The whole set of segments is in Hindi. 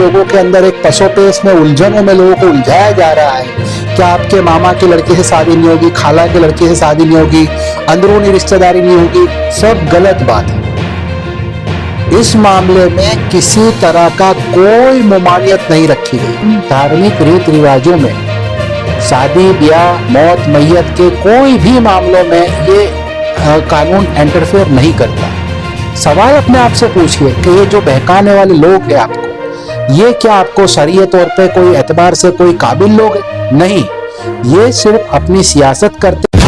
लोगों के अंदर एक पसोपेश में उलझनों में लोगों को उलझाया जा रहा है कि आपके मामा की लड़की से शादी नहीं होगी, खाला की लड़की से शादी नहीं होगी, अंदरूनी रिश्तेदारी नहीं होगी, सब गलत बात है। इस मामले में किसी तरह का कोई ममानियत नहीं रखी गई। धार्मिक रीति रिवाजों में शादी ब्याह मौत मैयत के कोई भी मामलों में ये कानून इंटरफेयर नहीं करता। सवाल अपने आप से पूछिए कि ये जो बहकाने वाले लोग हैं आपको, ये क्या आपको शरीयत तौर पे कोई एतबार से कोई काबिल लोग हैं? नहीं, ये सिर्फ अपनी सियासत करते।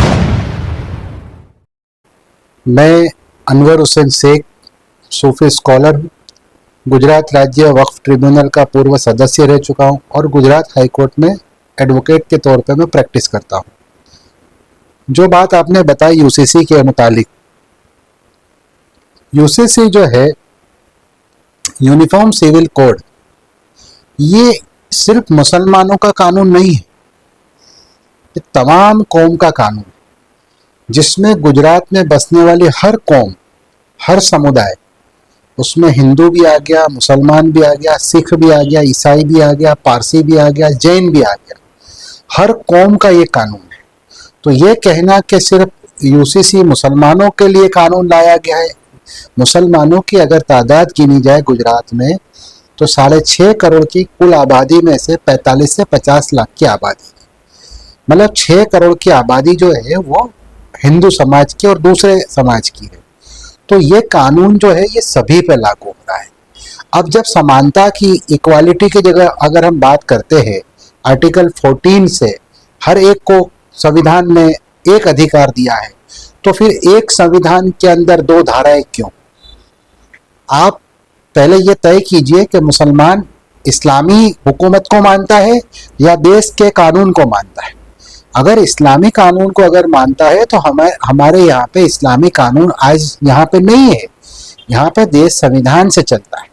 मैं अनवर हुसैन शेख सूफी स्कॉलर हूँ, गुजरात राज्य वक्फ ट्रिब्यूनल का पूर्व सदस्य रह चुका हूँ और गुजरात हाई कोर्ट में एडवोकेट के तौर पे मैं प्रैक्टिस करता हूँ। जो बात आपने बताई यूसीसी के मुतालिक, यूसीसी जो है यूनिफॉर्म सिविल कोड, ये सिर्फ मुसलमानों का कानून नहीं है, ये तमाम कौम का कानून, जिसमें गुजरात में बसने वाली हर कौम, हर समुदाय, उसमें हिंदू भी आ गया, मुसलमान भी आ गया, सिख भी आ गया, ईसाई भी आ गया, पारसी भी आ गया, जैन भी आ गया, हर कौम का ये कानून है। तो ये कहना कि सिर्फ यूसीसी मुसलमानों के लिए कानून लाया गया है, मुसलमानों की अगर तादाद गिनी जाए गुजरात में तो 6.5 करोड़ की कुल आबादी में से 45 से 50 लाख की आबादी, मतलब 6 करोड़ की आबादी जो है वो हिंदू समाज की और दूसरे समाज की है। तो ये कानून जो है ये सभी पे लागू हो रहा है। अब जब समानता की, इक्वालिटी की जगह अगर हम बात करते हैं, आर्टिकल 14 से हर एक को संविधान ने एक अधिकार दिया है, तो फिर एक संविधान के अंदर 2 धाराएं क्यों? आप पहले ये तय कीजिए कि मुसलमान इस्लामी हुकूमत को मानता है या देश के कानून को मानता है। अगर इस्लामी कानून को अगर मानता है तो हमारे यहाँ पे इस्लामी कानून आज यहाँ पे नहीं है, यहाँ पे देश संविधान से चलता है।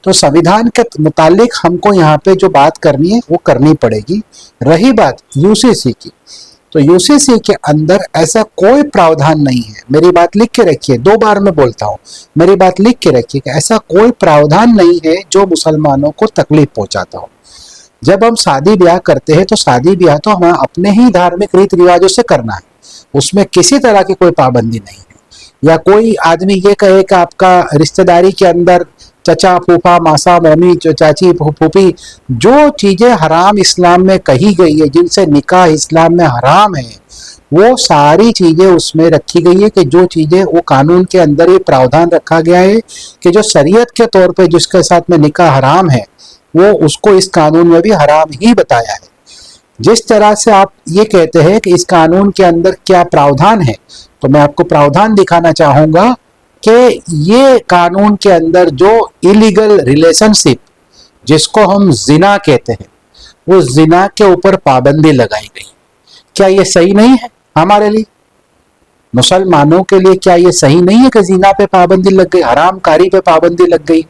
तो संविधान के मुतालिक हमको यहाँ पे जो बात करनी है वो करनी पड़ेगी। रही बात यूसीसी की, तो यूसीसी के अंदर ऐसा कोई प्रावधान नहीं है। मेरी बात लिख के रखिए, 2 बार मैं बोलता हूँ, मेरी बात लिख के रखिए कि ऐसा कोई प्रावधान नहीं है जो मुसलमानों को तकलीफ पहुंचाता हो। जब हम शादी ब्याह करते हैं तो शादी ब्याह तो हमें अपने ही धार्मिक रीति रिवाजों से करना है, उसमें किसी तरह की कोई पाबंदी नहीं है। या कोई आदमी ये कहे कि आपका रिश्तेदारी के अंदर चचा फूफा मासा मौमी चाची फूफी, जो चीज़ें हराम इस्लाम में कही गई है, जिनसे निकाह इस्लाम में हराम है, वो सारी चीज़ें उसमें रखी गई है कि जो चीज़ें वो कानून के अंदर ये प्रावधान रखा गया है कि जो शरीयत के तौर पे जिसके साथ में निकाह हराम है वो उसको इस कानून में भी हराम ही बताया है। जिस तरह से आप ये कहते हैं कि इस कानून के अंदर क्या प्रावधान है, तो मैं आपको प्रावधान दिखाना चाहूँगा कि ये कानून के अंदर जो इलीगल रिलेशनशिप, जिसको हम जिना कहते हैं, वो जिना के ऊपर पाबंदी लगाई गई। क्या ये सही नहीं है हमारे लिए, मुसलमानों के लिए? क्या ये सही नहीं है कि जिना पे पाबंदी लग गई, हरामकारी पे पाबंदी लग गई?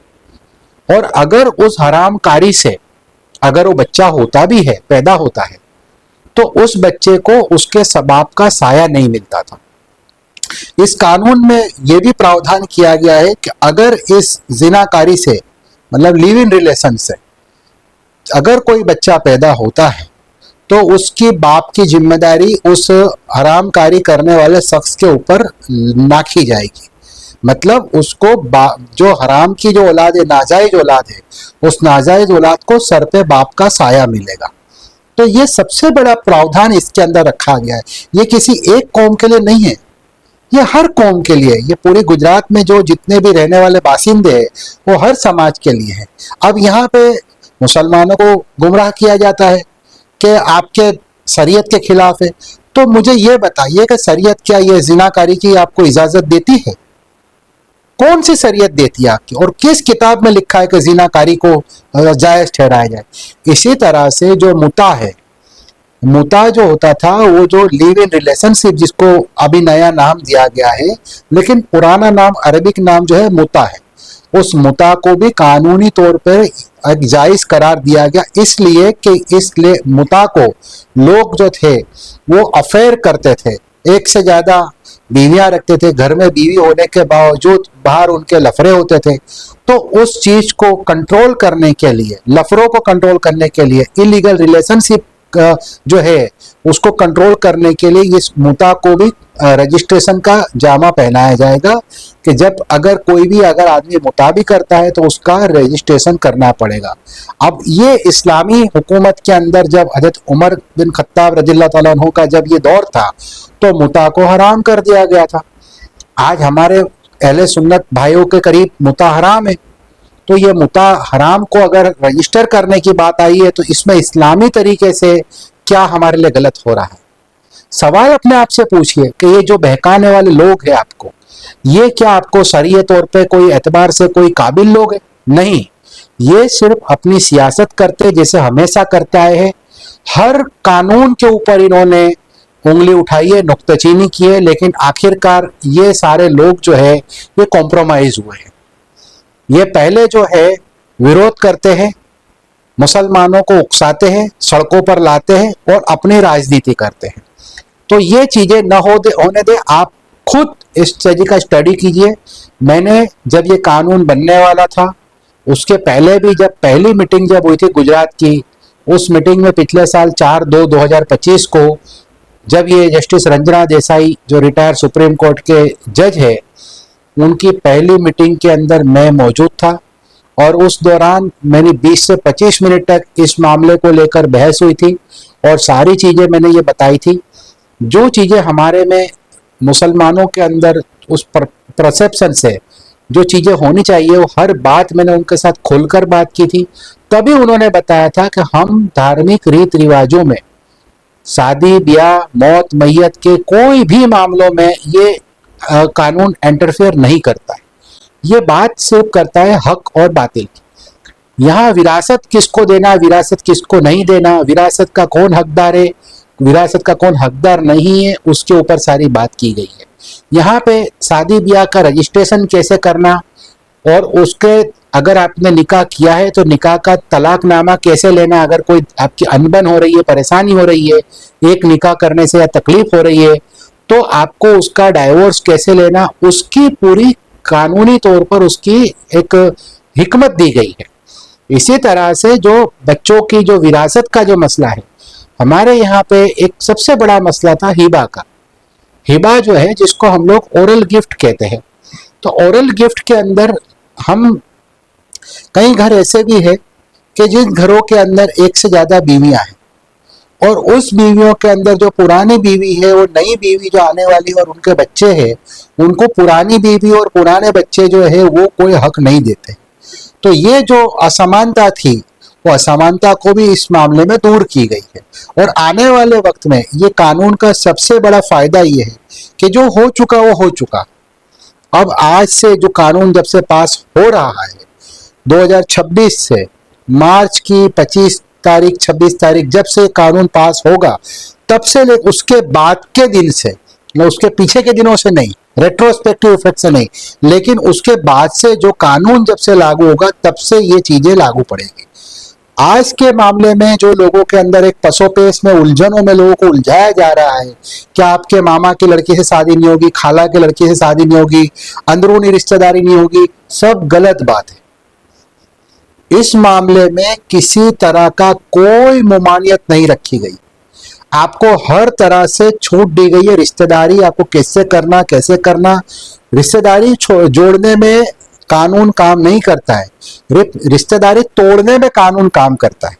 और अगर उस हरामकारी से अगर वो बच्चा होता भी है, पैदा होता है, तो उस बच्चे को उसके सबाब का साया नहीं मिलता था। इस कानून में यह भी प्रावधान किया गया है कि अगर इस जिनाकारी से, मतलब लिव इन रिलेशन से, अगर कोई बच्चा पैदा होता है तो उसकी बाप की जिम्मेदारी उस हरामकारी करने वाले शख्स के ऊपर नाखी जाएगी। मतलब उसको जो हराम की जो औलाद है, नाजायज औलाद है, उस नाजायज औलाद को सर पे बाप का साया मिलेगा। तो ये सबसे बड़ा प्रावधान इसके अंदर रखा गया है। ये किसी एक कौम के लिए नहीं है, ये हर कौम के लिए, ये पूरे गुजरात में जो जितने भी रहने वाले बासिंदे हैं वो हर समाज के लिए है। अब यहाँ पे मुसलमानों को गुमराह किया जाता है कि आपके शरीयत के खिलाफ है। तो मुझे ये बताइए कि शरीयत क्या ये जिनाकारी की आपको इजाजत देती है? कौन सी शरीयत देती है आपकी? और किस किताब में लिखा है कि जिनाकारी को जायज ठहराया जाए? इसी तरह से जो मुता है, मुता जो होता था वो जो लिव इन रिलेशनशिप, जिसको अभी नया नाम दिया गया है, लेकिन पुराना नाम अरबिक नाम जो है मुता है, उस मुता को भी कानूनी तौर पर जायज करार दिया गया। इसलिए कि इसलिए मुता को लोग जो थे वो अफेयर करते थे, एक से ज्यादा बीवियां रखते थे, घर में बीवी होने के बावजूद बाहर उनके लफड़े होते थे। तो उस चीज को कंट्रोल करने के लिए, लफड़ों को कंट्रोल करने के लिए, इलीगल रिलेशनशिप जो है उसको कंट्रोल करने के लिए इस मुता को भी रजिस्ट्रेशन का जामा पहनाया जाएगा कि जब अगर कोई भी अगर आदमी मुता भी करता है तो उसका रजिस्ट्रेशन करना पड़ेगा। अब ये इस्लामी हुकूमत के अंदर जब हजरत उमर बिन खत्ताब रज़ियल्लाहु ताला अन्हु का जब ये दौर था तो मुता को हराम कर दिया गया था। आज हमारे अहले सुन्नत भाइयों के करीब मुता हराम है। तो ये मुता हराम को अगर रजिस्टर करने की बात आई है तो इसमें इस्लामी तरीके से क्या हमारे लिए गलत हो रहा है? सवाल अपने आप से पूछिए कि ये जो बहकाने वाले लोग हैं आपको, ये क्या आपको शरीय तौर पे कोई एतबार से कोई काबिल लोग हैं? नहीं, ये सिर्फ अपनी सियासत करते जैसे हमेशा करते आए हैं। हर कानून के ऊपर इन्होंने उंगली उठाई है, नुक्ताचीनी की है, लेकिन आखिरकार ये सारे लोग जो है ये कॉम्प्रोमाइज हुए हैं। ये पहले जो है विरोध करते हैं, मुसलमानों को उकसाते हैं, सड़कों पर लाते हैं और अपनी राजनीति करते हैं। तो ये चीजें न होने दे। आप खुद इस चीज का स्टडी कीजिए। मैंने जब ये कानून बनने वाला था उसके पहले भी जब पहली मीटिंग जब हुई थी गुजरात की, उस मीटिंग में पिछले साल 4/2/2025 को जब ये जस्टिस रंजना देसाई जो रिटायर्ड सुप्रीम कोर्ट के जज है, उनकी पहली मीटिंग के अंदर मैं मौजूद था और उस दौरान मेरी 20 से 25 मिनट तक इस मामले को लेकर बहस हुई थी और सारी चीज़ें मैंने ये बताई थी। जो चीज़ें हमारे में मुसलमानों के अंदर उस परसेप्शन से जो चीज़ें होनी चाहिए वो हर बात मैंने उनके साथ खुलकर बात की थी। तभी उन्होंने बताया था कि हम धार्मिक रीत रिवाजों में, शादी ब्याह, मौत मैयत के कोई भी मामलों में ये कानून इंटरफेयर नहीं करता है। ये बात सिर्फ करता है हक और बातिल की। यहाँ विरासत किसको देना, विरासत किसको नहीं देना, विरासत का कौन हकदार है, विरासत का कौन हकदार नहीं है, उसके ऊपर सारी बात की गई है। यहाँ पे शादी ब्याह का रजिस्ट्रेशन कैसे करना और उसके अगर आपने निकाह किया है तो निकाह का तलाकनामा कैसे लेना, अगर कोई आपकी अनबन हो रही है, परेशानी हो रही है एक निकाह करने से या तकलीफ हो रही है, तो आपको उसका डाइवोर्स कैसे लेना, उसकी पूरी कानूनी तौर पर उसकी एक हिकमत दी गई है। इसी तरह से जो बच्चों की जो विरासत का जो मसला है, हमारे यहाँ पे एक सबसे बड़ा मसला था हिबा का। हिबा जो है जिसको हम लोग ओरल गिफ्ट कहते हैं, तो ओरल गिफ्ट के अंदर हम कई घर ऐसे भी है कि जिन घरों के अंदर एक से ज्यादा बीवियां हैं और उस बीवियों के अंदर जो पुरानी बीवी है वो नई बीवी जो आने वाली है और उनके बच्चे हैं, उनको पुरानी बीवी और पुराने बच्चे जो है वो कोई हक नहीं देते। तो ये जो असमानता थी वो असमानता को भी इस मामले में दूर की गई है और आने वाले वक्त में ये कानून का सबसे बड़ा फायदा ये है कि जो हो चुका वो हो चुका। अब आज से जो कानून जब से पास हो रहा है 2026 से मार्च की 25 तारीख 26 तारीख जब से कानून पास होगा तब से उसके बाद के दिन से, उसके पीछे के दिनों से नहीं, रेट्रोस्पेक्टिव इफेक्ट से नहीं, लेकिन उसके बाद से जो कानून जब से लागू होगा तब से ये चीजें लागू पड़ेगी। आज के मामले में जो लोगों के अंदर एक पसोपेश में उलझनों में लोगों को उलझाया जा रहा है, क्या आपके मामा की लड़की से शादी नहीं होगी, खाला की लड़की से शादी नहीं होगी, अंदरूनी रिश्तेदारी नहीं होगी, सब गलत बात है। इस मामले में किसी तरह का कोई मुमानियत नहीं रखी गई, आपको हर तरह से छूट दी गई है। रिश्तेदारी आपको कैसे करना, रिश्तेदारी जोड़ने में कानून काम नहीं करता है, रिश्तेदारी तोड़ने में कानून काम करता है।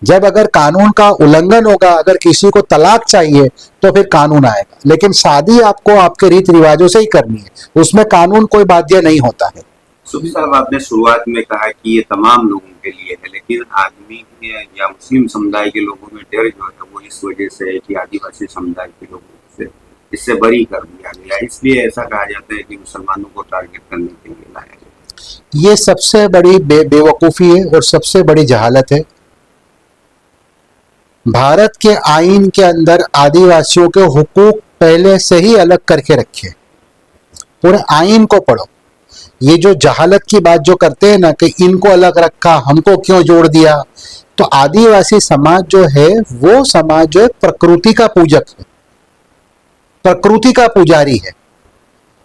जब अगर कानून का उल्लंघन होगा, अगर किसी को तलाक चाहिए तो फिर कानून आएगा, लेकिन शादी आपको आपके रीत रिवाजों से ही करनी है, उसमें कानून कोई बाध्य नहीं होता है। सूफी साहब, आपने शुरुआत में कहा कि ये तमाम लोगों के लिए है, लेकिन आदमी या मुस्लिम समुदाय के लोगों में डर जो है वो इस वजह से है कि आदिवासी समुदाय के लोगों से इससे बरी कर दिया गया, इसलिए ऐसा कहा जाता है कि मुसलमानों को टारगेट करने के लिए लाया गया। ये सबसे बड़ी बेवकूफ़ी है और सबसे बड़ी जहालत है। भारत के आईन के अंदर आदिवासियों के हुकूक पहले से ही अलग करके रखे, पूरे आईन को पढ़ो। ये जो जहालत की बात जो करते हैं ना कि इनको अलग रखा, हमको क्यों जोड़ दिया, तो आदिवासी समाज जो है वो समाज जो है प्रकृति का पूजक है। प्रकृति का पुजारी है।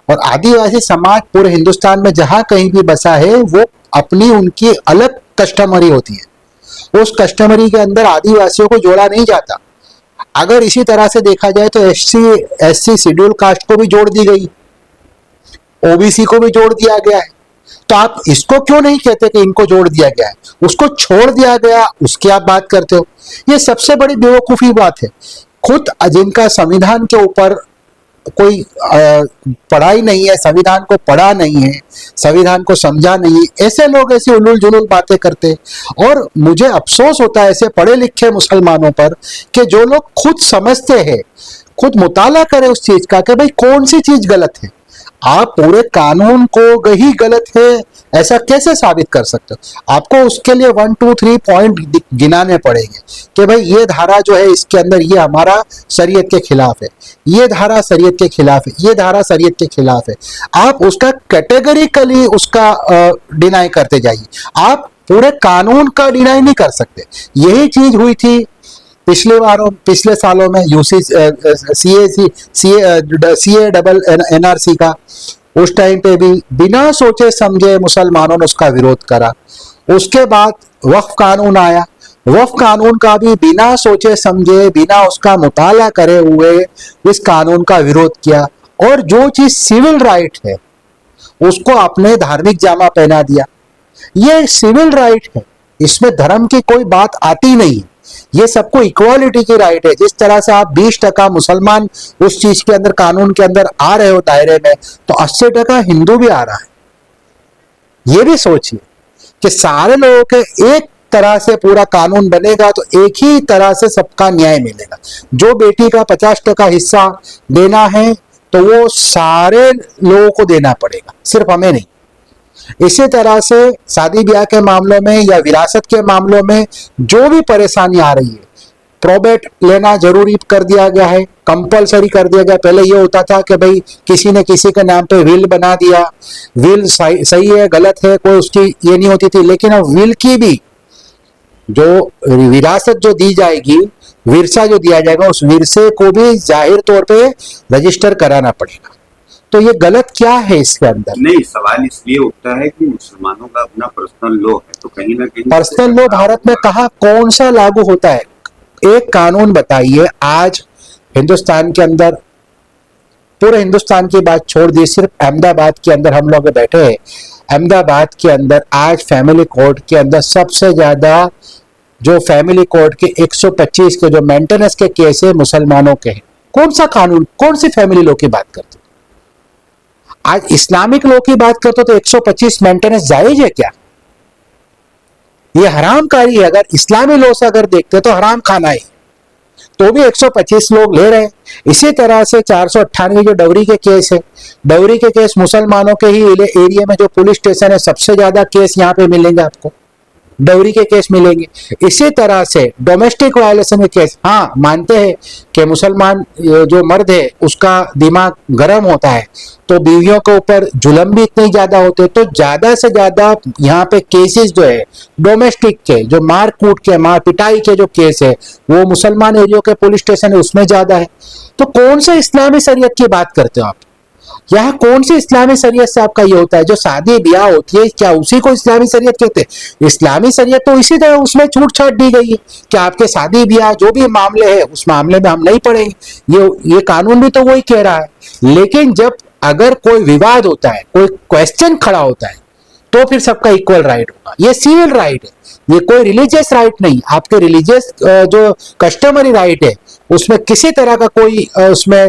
और आदिवासी समाज पूरे हिंदुस्तान में जहां कहीं भी बसा है वो अपनी उनकी अलग कस्टमरी होती है। उस कस्टमरी के अंदर आदिवासियों को जोड़ा नहीं जाता। अगर इसी तरह से देखा जाए तो एससी शेड्यूल कास्ट को भी जोड़ दी गई, ओबीसी को भी जोड़ दिया गया है। तो आप इसको क्यों नहीं कहते कि इनको जोड़ दिया गया है, उसको छोड़ दिया गया उसकी आप बात करते हो। ये सबसे बड़ी बेवकूफी बात है। खुद जिनका संविधान के ऊपर कोई पढ़ाई नहीं है, संविधान को पढ़ा नहीं है, संविधान को समझा नहीं है, ऐसे लोग ऐसी उलूल जुलूल बातें करते हैं। और मुझे अफसोस होता है ऐसे पढ़े लिखे मुसलमानों पर कि जो लोग खुद समझते हैं, खुद मुताला करें उस चीज का कि भाई कौन सी चीज गलत है। आप पूरे कानून को ही गलत है ऐसा कैसे साबित कर सकते हो। आपको उसके लिए 1 2 3 पॉइंट गिनाने पड़ेंगे कि भाई ये धारा जो है इसके अंदर ये हमारा शरीयत के खिलाफ है, ये धारा शरीयत के खिलाफ है, ये धारा शरीयत के खिलाफ है। आप उसका कैटेगरिकली उसका डिनाई करते जाइए, आप पूरे कानून का डिनाई नहीं कर सकते। यही चीज हुई थी पिछले सालों में यूसी सीए डबल एनआरसी का। उस टाइम पे भी बिना सोचे समझे मुसलमानों ने उसका विरोध करा। उसके बाद वक्फ कानून आया, वक्फ कानून का भी बिना सोचे समझे, बिना उसका मुताला करे हुए इस कानून का विरोध किया। और जो चीज सिविल राइट है उसको अपने धार्मिक जामा पहना दिया। ये सिविल राइट है, इसमें धर्म की कोई बात आती नहीं है। ये सबको इक्वालिटी की राइट है। जिस तरह से आप 20% मुसलमान उस चीज के अंदर कानून के अंदर आ रहे हो दायरे में, तो 80% हिंदू भी आ रहा है। ये भी सोचिए कि सारे लोगों के एक तरह से पूरा कानून बनेगा तो एक ही तरह से सबका न्याय मिलेगा। जो बेटी का 50% हिस्सा देना है तो वो सारे लोगों को देना पड़ेगा, सिर्फ हमें नहीं। इसी तरह से शादी ब्याह के मामलों में या विरासत के मामलों में जो भी परेशानी आ रही है, प्रोबेट लेना जरूरी कर दिया गया है, कंपलसरी कर दिया गया। पहले ये होता था कि भाई किसी ने किसी के नाम पे विल बना दिया, विल सही है गलत है कोई उसकी ये नहीं होती थी। लेकिन अब विल की भी जो विरासत जो दी जाएगी, विरसा जो दिया जाएगा, उस विरसे को भी जाहिर तौर पे रजिस्टर कराना पड़ेगा। तो ये गलत क्या है इसके अंदर? नहीं, सवाल इसलिए उठता है कि मुसलमानों का अपना पर्सनल लॉ है, तो कहीं ना कहीं पर्सनल लॉ भारत में कहाँ कौन सा लागू होता है? एक कानून बताइए आज हिंदुस्तान के अंदर, पूरे हिंदुस्तान की बात छोड़ दी, सिर्फ अहमदाबाद के अंदर हम लोग बैठे हैं। अहमदाबाद के अंदर आज फैमिली कोर्ट के अंदर सबसे ज्यादा जो फैमिली कोर्ट के 125 के जो मेंटेनेंस के केस है मुसलमानों के हैं। कौन सा कानून, कौन सी फैमिली लॉ की बात करते? आज इस्लामिक लॉ की बात करते तो 125 मेंटेनेंस जायज है क्या? ये हरामकारी है। अगर इस्लामी लॉ से अगर देखते तो हराम खाना है, तो भी 125 लोग ले रहे हैं। इसी तरह से 498 जो डवरी के केस है, डवरी के केस मुसलमानों के ही एरिया में जो पुलिस स्टेशन है सबसे ज्यादा केस यहाँ पे मिलेंगे आपको, डवरी के केस मिलेंगे। इसी तरह से डोमेस्टिक वायलेशन के केस, हाँ मानते हैं कि मुसलमान जो मर्द है उसका दिमाग गर्म होता है तो बीवियों के ऊपर जुल्म भी इतने ज्यादा होते, तो ज्यादा से ज्यादा यहाँ पे केसेस जो है डोमेस्टिक के, जो मार कूट के, मार पिटाई के जो केस है वो मुसलमान एरिया के पुलिस स्टेशन है उसमें ज्यादा है। तो कौन सा इस्लामी शरीयत की बात करते हो आप? यहाँ कौन सी इस्लामी शरीयत से आपका ये होता है? जो शादी ब्याह होती है क्या उसी को इस्लामी शरीयत कहते हैं? इस्लामी शरीयत तो इसी तरह उसमें छूट छाट दी गई है कि आपके शादी ब्याह जो भी मामले है उस मामले में हम नहीं पढ़ेंगे। ये कानून भी तो वही कह रहा है। लेकिन जब अगर कोई विवाद होता है, कोई क्वेश्चन खड़ा होता है, तो फिर सबका इक्वल राइट होगा। ये सिविल राइट है, ये कोई रिलीजियस राइट नहीं। आपके रिलीजियस जो कस्टमरी राइट है उसमें किसी तरह का कोई उसमें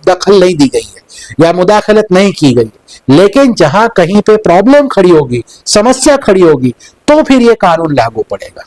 दखल नहीं दी गई है या मुदाखलत नहीं की गई। लेकिन जहां कहीं पे प्रॉब्लम खड़ी होगी, समस्या खड़ी होगी, तो फिर ये कानून लागू पड़ेगा।